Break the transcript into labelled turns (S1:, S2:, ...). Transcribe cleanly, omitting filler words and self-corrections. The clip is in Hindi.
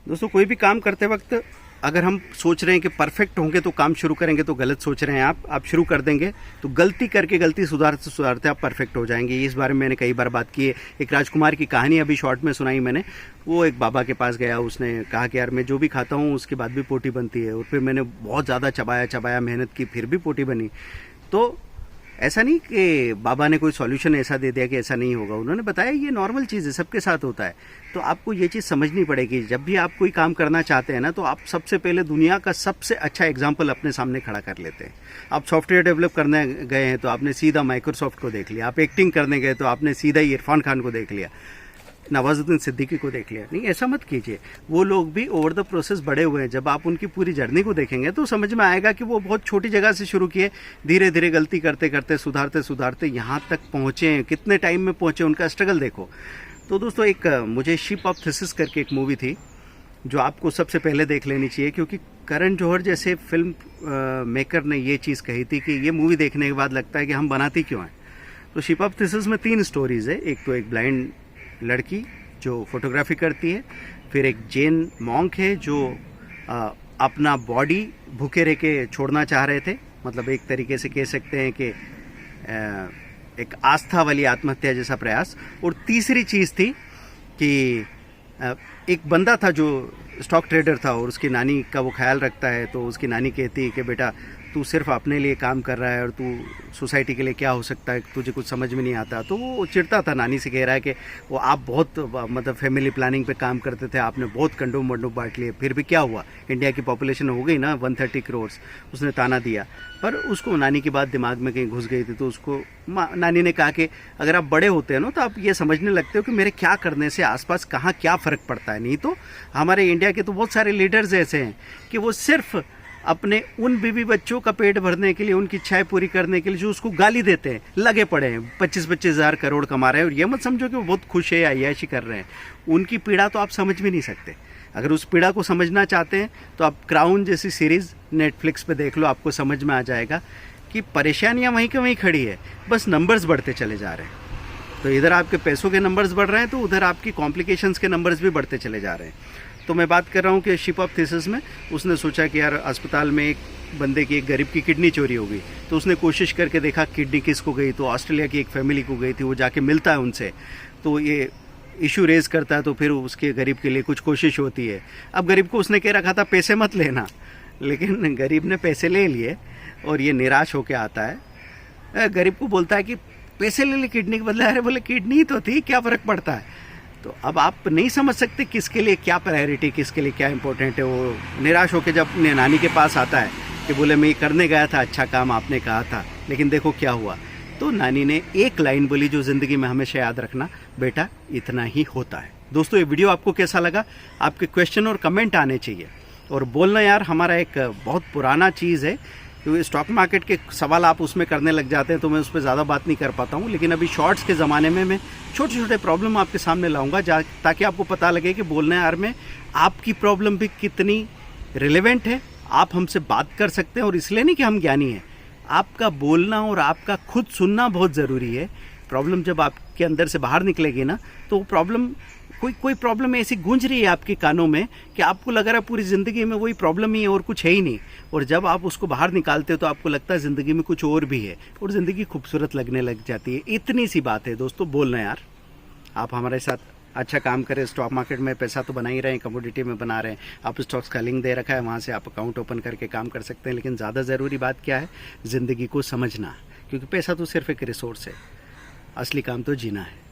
S1: दोस्तों कोई भी काम करते वक्त अगर हम सोच रहे हैं कि परफेक्ट होंगे तो काम शुरू करेंगे तो गलत सोच रहे हैं आप शुरू कर देंगे तो गलती करके गलती सुधारते सुधारते आप परफेक्ट हो जाएंगे। इस बारे में मैंने कई बार बात की है। एक राजकुमार की कहानी अभी शॉर्ट में सुनाई मैंने। वो एक बाबा के पास गया, उसने कहा कि यार मैं जो भी खाता हूँ उसके बाद भी पोटी बनती है, और फिर मैंने बहुत ज़्यादा चबाया मेहनत की फिर भी पोटी बनी। तो ऐसा नहीं कि बाबा ने कोई सॉल्यूशन ऐसा दे दिया कि ऐसा नहीं होगा, उन्होंने बताया ये नॉर्मल चीज़ है, सबके साथ होता है। तो आपको ये चीज़ समझनी पड़ेगी। जब भी आप कोई काम करना चाहते हैं ना, तो आप सबसे पहले दुनिया का सबसे अच्छा एग्जाम्पल अपने सामने खड़ा कर लेते हैं। आप सॉफ्टवेयर डेवलप करने गए हैं तो आपने सीधा माइक्रोसॉफ्ट को देख लिया, आप एक्टिंग करने गए तो आपने सीधा ही इरफान खान को देख लिया, नवाजुद्दीन सिद्दीकी को देख लिया। नहीं, ऐसा मत कीजिए। वो लोग भी ओवर द प्रोसेस बड़े हुए हैं। जब आप उनकी पूरी जर्नी को देखेंगे तो समझ में आएगा कि वो बहुत छोटी जगह से शुरू किए, धीरे धीरे गलती करते करते सुधारते सुधारते यहाँ तक पहुँचे हैं। कितने टाइम में पहुँचे, उनका स्ट्रगल देखो। तो दोस्तों एक मुझे शिप ऑफ थिसिस करके एक मूवी थी जो आपको सबसे पहले देख लेनी चाहिए, क्योंकि करण जौहर जैसे फिल्म मेकर ने ये चीज़ कही थी कि ये मूवी देखने के बाद लगता है कि हम बनाती क्यों हैं। तो शिप ऑफ थिसिस में 3 स्टोरीज़ है। एक तो एक ब्लाइंड लड़की जो फोटोग्राफी करती है, फिर एक जैन मॉन्क है जो अपना बॉडी भूखे रह के छोड़ना चाह रहे थे, मतलब एक तरीके से कह सकते हैं कि एक आस्था वाली आत्महत्या जैसा प्रयास। और तीसरी चीज़ थी कि एक बंदा था जो स्टॉक ट्रेडर था और उसकी नानी का वो ख्याल रखता है। तो उसकी नानी कहती है कि बेटा तू सिर्फ अपने लिए काम कर रहा है और तू सोसाइटी के लिए क्या हो सकता है, तुझे कुछ समझ में नहीं आता। तो वो चिढ़ता था, नानी से कह रहा है कि वो आप बहुत मतलब फैमिली प्लानिंग पे काम करते थे, आपने बहुत कंडोम वंडोम बांट लिए, फिर भी क्या हुआ, इंडिया की पॉपुलेशन हो गई ना 130 करोड़। उसने ताना दिया, पर उसको नानी की बात दिमाग में कहीं घुस गई थी। तो उसको नानी ने कहा कि अगर आप बड़े होते हैं ना तो आप ये समझने लगते हो कि मेरे क्या करने से आसपास कहाँ क्या फ़र्क पड़ता है। नहीं तो हमारे इंडिया के तो बहुत सारे लीडर्स ऐसे हैं कि वो सिर्फ अपने उन बीवी बच्चों का पेट भरने के लिए, उनकी इच्छाएं पूरी करने के लिए जो उसको गाली देते हैं, लगे पड़े हैं। 25-25 हज़ार करोड़ कमा रहे हैं और ये मत समझो कि वो बहुत खुश है, अय्याशी कर रहे हैं। उनकी पीड़ा तो आप समझ भी नहीं सकते। अगर उस पीड़ा को समझना चाहते हैं तो आप क्राउन जैसी सीरीज़ नेटफ्लिक्स पे देख लो, आपको समझ में आ जाएगा कि परेशानियाँ वहीं के वहीं खड़ी है, बस नंबर्स बढ़ते चले जा रहे हैं। तो इधर आपके पैसों के नंबर्स बढ़ रहे हैं तो उधर आपकी कॉम्प्लिकेशंस के नंबर्स भी बढ़ते चले जा रहे हैं। तो मैं बात कर रहा हूँ कि शिप ऑफ थिसिस में उसने सोचा कि यार अस्पताल में एक बंदे की, एक गरीब की किडनी चोरी हो गई। तो उसने कोशिश करके देखा किडनी किसको गई, तो ऑस्ट्रेलिया की एक फैमिली को गई थी। वो जाके मिलता है उनसे, तो ये इशू रेज करता है, तो फिर उसके गरीब के लिए कुछ कोशिश होती है। अब गरीब को उसने कह रखा था पैसे मत लेना, लेकिन गरीब ने पैसे ले लिए और ये निराश होकर आता है। गरीब को बोलता है कि पैसे ले ले किडनी के बदले। अरे बोले किडनी तो थी, क्या फ़र्क पड़ता है। तो अब आप नहीं समझ सकते किसके लिए क्या प्रायोरिटी, किसके लिए क्या इंपॉर्टेंट है। वो निराश होकर जब अपने नानी के पास आता है कि बोले मैं ये करने गया था, अच्छा काम आपने कहा था, लेकिन देखो क्या हुआ। तो नानी ने एक लाइन बोली जो ज़िंदगी में हमेशा याद रखना, बेटा इतना ही होता है। दोस्तों ये वीडियो आपको कैसा लगा, आपके क्वेश्चन और कमेंट आने चाहिए। और बोलना यार हमारा एक बहुत पुराना चीज़ है, क्योंकि स्टॉक मार्केट के सवाल आप उसमें करने लग जाते हैं तो मैं उस पर ज़्यादा बात नहीं कर पाता हूँ। लेकिन अभी शॉर्ट्स के ज़माने में मैं छोटे छोटे प्रॉब्लम आपके सामने लाऊंगा ताकि आपको पता लगे कि बोलने यार में आपकी प्रॉब्लम भी कितनी रिलेवेंट है। आप हमसे बात कर सकते हैं, और इसलिए नहीं कि हम ज्ञानी हैं, आपका बोलना और आपका खुद सुनना बहुत ज़रूरी है। प्रॉब्लम जब आपके अंदर से बाहर निकलेगी ना, तो प्रॉब्लम कोई प्रॉब्लम ऐसी गूंज रही है आपके कानों में कि आपको लग रहा है पूरी ज़िंदगी में वही प्रॉब्लम ही है और कुछ है ही नहीं। और जब आप उसको बाहर निकालते हो तो आपको लगता है ज़िंदगी में कुछ और भी है और ज़िंदगी खूबसूरत लगने लग जाती है। इतनी सी बात है दोस्तों, बोलना यार। आप हमारे साथ अच्छा काम करें, स्टॉक मार्केट में पैसा तो बना ही रहे हैं, कमोडिटी में बना रहे हैं। आप स्टॉक्स का लिंक दे रखा है, वहाँ से आप अकाउंट ओपन करके काम कर सकते हैं। लेकिन ज़्यादा ज़रूरी बात क्या है, ज़िंदगी को समझना, क्योंकि पैसा तो सिर्फ एक रिसोर्स है, असली काम तो जीना है।